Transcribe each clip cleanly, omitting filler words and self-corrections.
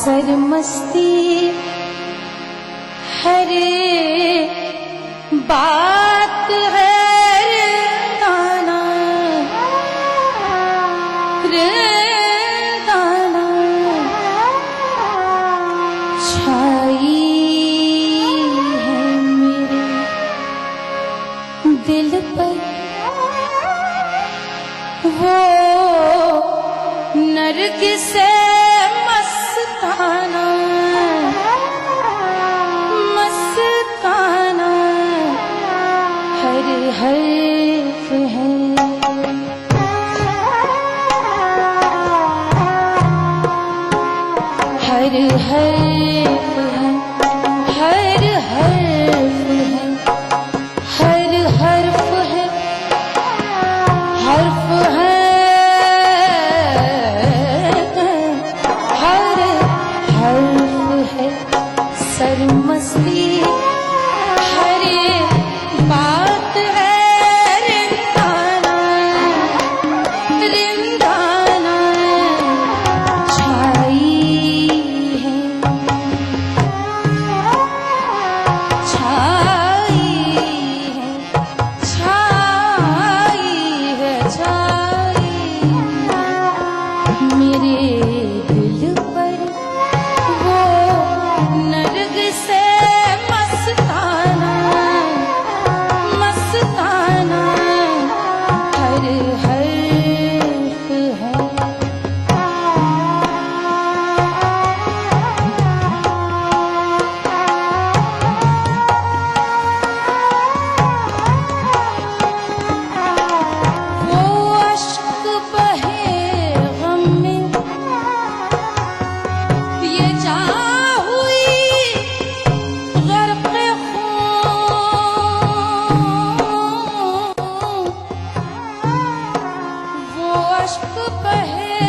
सरमस्ती हरे बात है दाना रे दाना छाई है मेरे दिल पर वो नरगिस मस्ताना मस्ताना हर हर्फ है हर हर्फ है हर हर्फ है हर हर्फ है हर्फ है सरमस्ती हरे बात है रिंदाना रिंदाना छाई है छाई है छाई है छाई मेरे दिल पर वो नरगिस मस्ताना मस्ताना हर हर्फ है वो अश्क बहे गम में ये जा अश्क बहे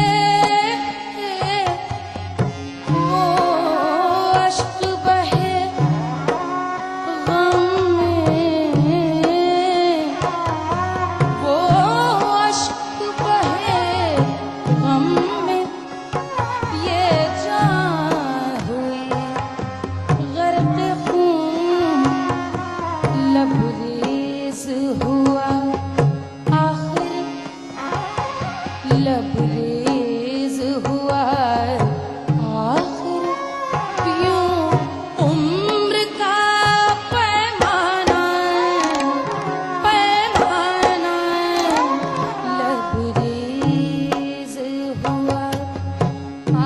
वो अश्क बहे गम में वो अश्क बहे गम में ये जान हुई गर्क खून लबरेज हुआ लबरेज हुआ आखिर यूं उम्र का पैमाना पैमाना लबरेज हुआ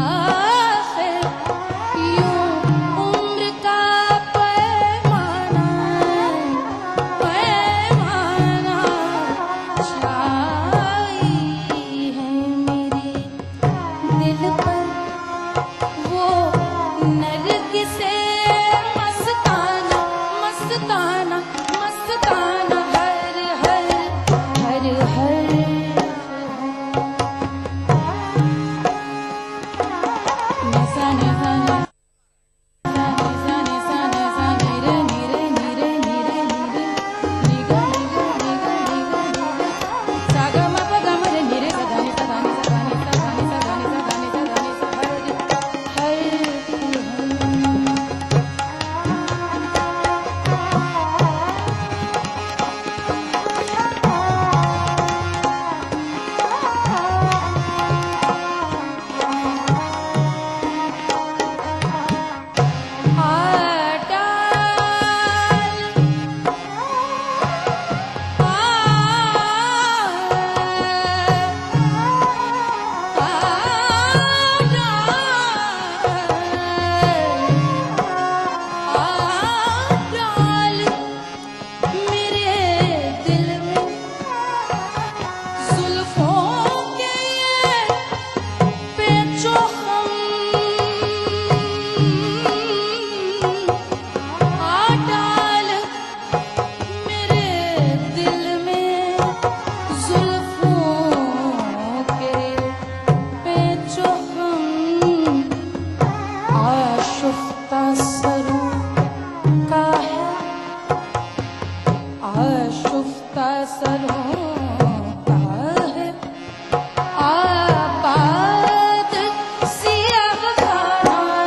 आखिर यूं उम्र का पैमाना पैमाना दिल पर वो नरगिस मस्ताना मस्ताना मस्ताना हर हर हर हर नसा नसा आबाद सियाह खाना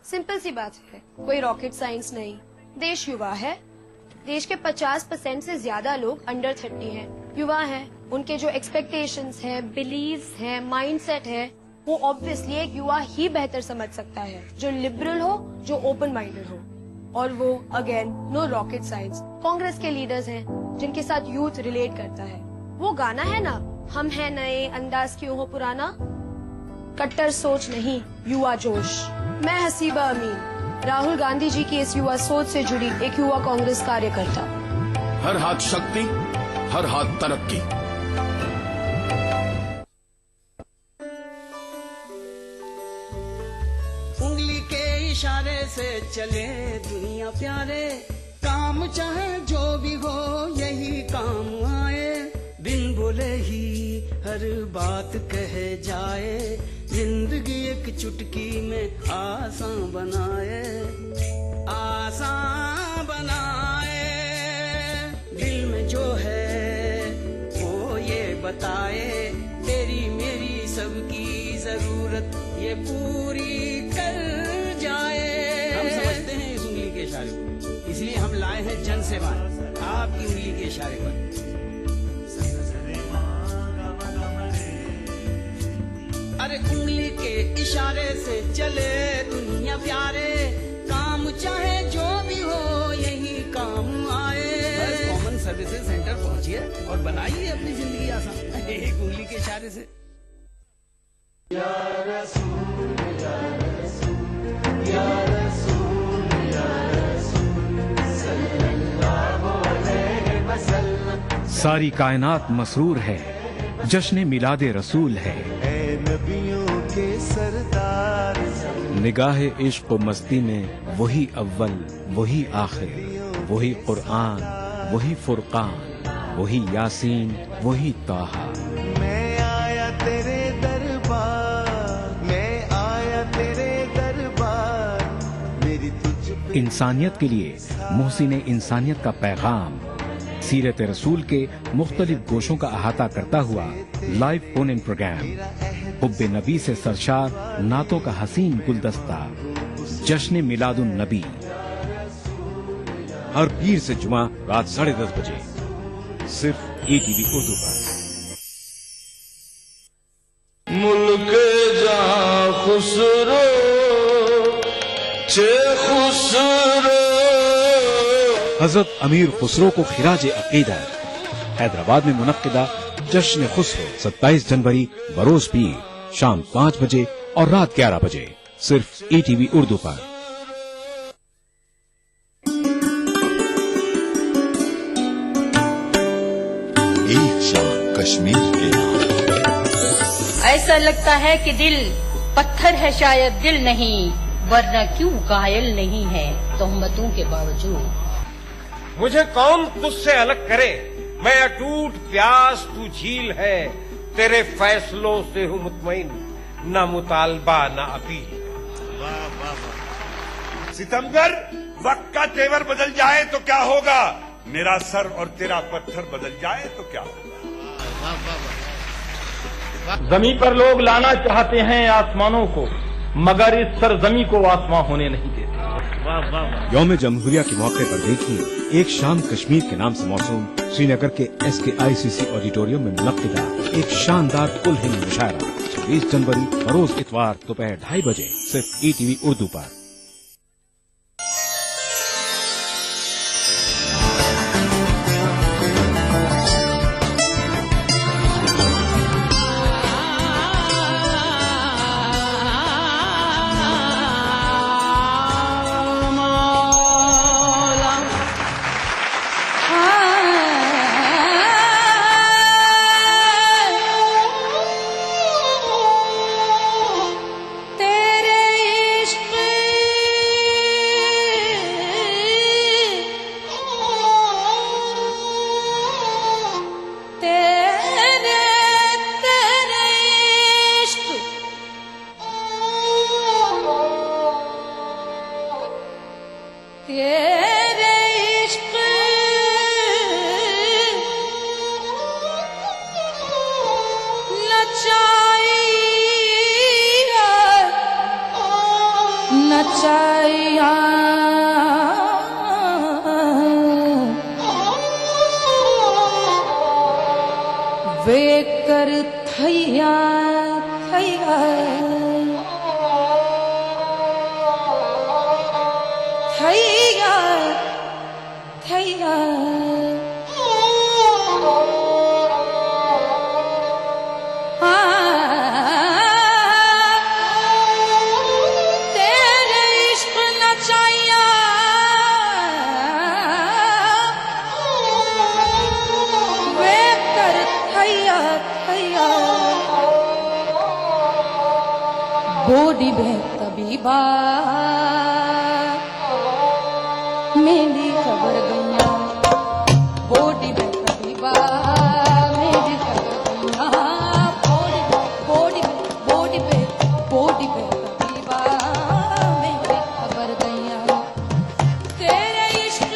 सिंपल सी बात है, कोई रॉकेट साइंस नहीं। देश युवा है, देश के 50% से ज्यादा लोग अंडर 30 हैं, युवा हैं। उनके जो एक्सपेक्टेशंस है, बिलीव्स है, माइंडसेट है, वो ऑब्वियसली एक युवा ही बेहतर समझ सकता है, जो लिबरल हो, जो ओपन माइंडेड हो। और वो again no rocket science. Congress के लीडर्स हैं जिनके साथ यूथ रिलेट करता है। वो गाना है ना, हम है नए, अंदाज क्यों हो पुराना। कट्टर सोच नहीं, युवा जोश। मैं हसीबा अमीन, राहुल गांधी जी की इस युवा सोच से जुड़ी एक युवा कांग्रेस कार्यकर्ता। हर हाथ शक्ति, हर हाथ तरक्की। उंगली के इशारे से चले दुनिया प्यारे, काम चाहे जो भी हो यही काम आए। बिन बोले ही हर बात कहे जाए, जिंदगी एक चुटकी में आसान बनाए, आसान बनाए। दिल में जो है वो ये बताए, तेरी मेरी सबकी जरूरत ये पूरी कर जाए। हम समझते हैं इस उंगली के इशारे को, इसलिए हम लाए हैं जन सेवा आपकी उंगली के इशारे पर। अरे उंगली के इशारे से चले दुनिया प्यारे, काम चाहे जो भी हो यही काम आए। बस कॉमन सर्विसेज सेंटर पहुंचिए और बनाइए अपनी जिंदगी आसान एक उंगली के इशारे से। या रसूल, या रसूल, या रसूल, या रसूल, सल्लल्लाहु अलैहि वसल्लम। सारी कायनात मसरूर है, जश्न मिलादे रसूल है। निगाह इश्क व मस्ती में वही अव्वल, वही आखिर, वही कुरआन, वही फुरकान, वही यासीन, वही ताहा। मैं आया तेरे दरबार, मैं आया तेरे दरबार, मेरी तुझ। इंसानियत के लिए मोहसिन इंसानियत का पैगाम सीरत रसूल के मुख्तलिफ गोशों का अहाता करता हुआ लाइव फोन इन प्रोग्राम हुब्बे नबी से सरशार नातों का हसीन गुलदस्ता जश्न मिलादुन नबी, हर पीर से जुमा रात 10:30 बजे सिर्फ ETV उर्दू पर। मुल्क जहां खुसरो छे खुसरो। हजरत अमीर खुसरो को खिराज अकीदत हैदराबाद में मुनक्किदा जश्न खुसरो 27 जनवरी बरोज पीर शाम 5 बजे और रात 11 बजे सिर्फ ETV उर्दू पर। एक शाह कश्मीर के नाम। ऐसा लगता है कि दिल पत्थर है, शायद दिल नहीं, वरना क्यों घायल नहीं है तोहमतों के बावजूद। मुझे कौन तुझसे अलग करे, मैं अटूट प्यास तू झील है, तेरे फैसलों से हूँ मुतमईन, न मुतालबा न अपील। सितमगर, वक्त का तेवर बदल जाए तो क्या होगा, मेरा सर और तेरा पत्थर बदल जाए तो क्या होगा। जमीन पर लोग लाना चाहते हैं आसमानों को, मगर इस सरजमी को आसमां होने नहीं देते। यौम जमहूरिया के मौके पर देखिए एक शाम कश्मीर के नाम से मौसूम श्रीनगर के SKICC ऑडिटोरियम में मुनक्किदा एक शानदार कुल हिंद मुशायरा 26 जनवरी बरोज इतवार दोपहर 2:30 बजे सिर्फ ETV उर्दू पर। नचाया वे कर थैया थैया थैया थैया बॉडी में तबीबा मेरी खबर गैया बॉडी में तबीबा मेरी खबर गैया बॉडी पे तबीबा मेरी खबर गैया तेरे इश्क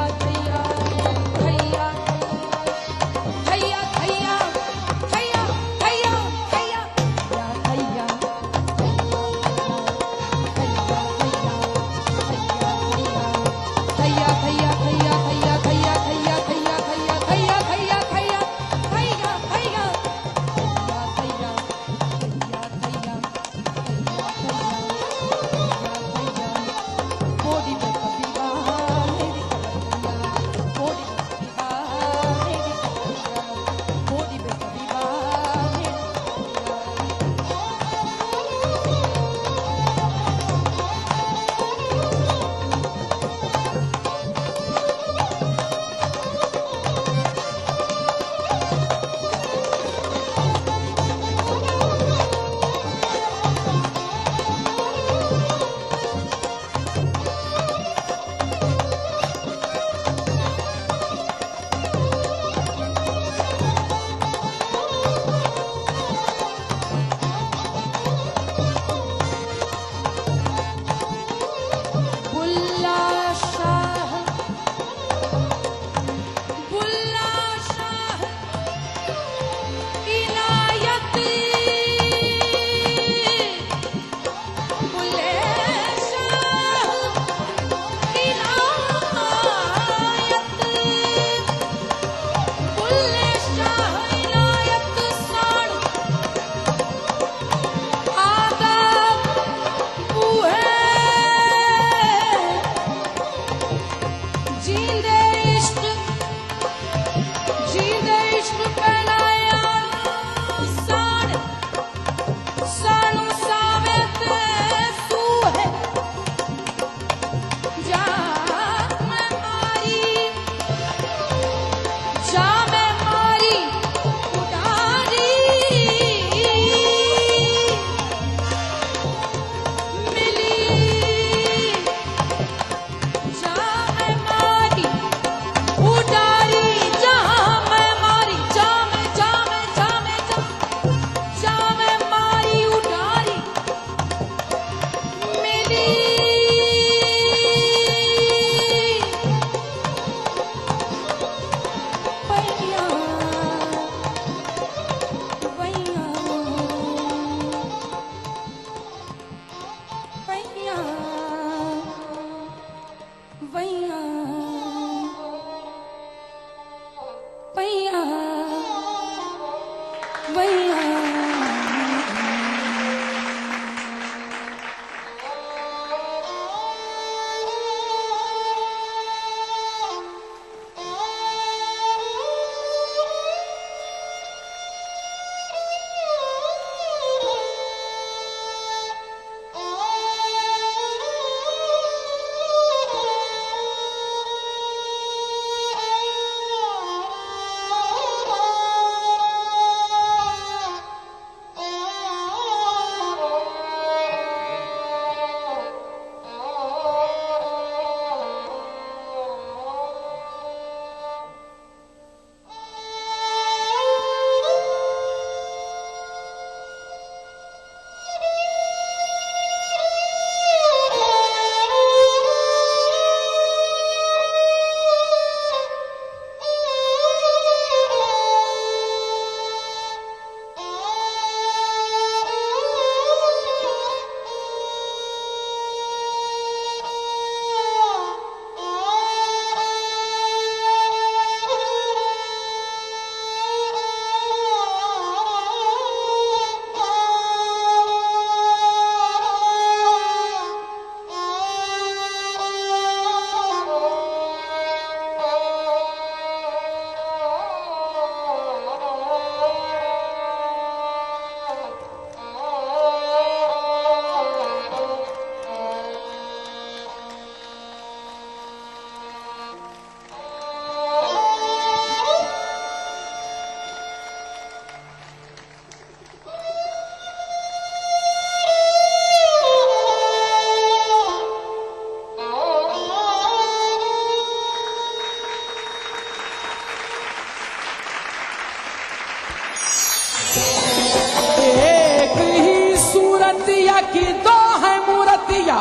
सूरतिया की दो है मूर्तिया,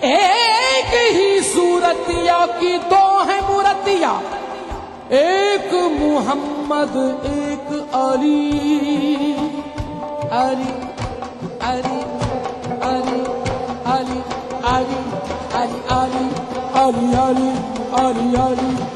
एक ही सूरतिया की दो है मूर्तिया, एक मुहम्मद एक अली। अली अली अली अली अली अली अली अली अली अली अली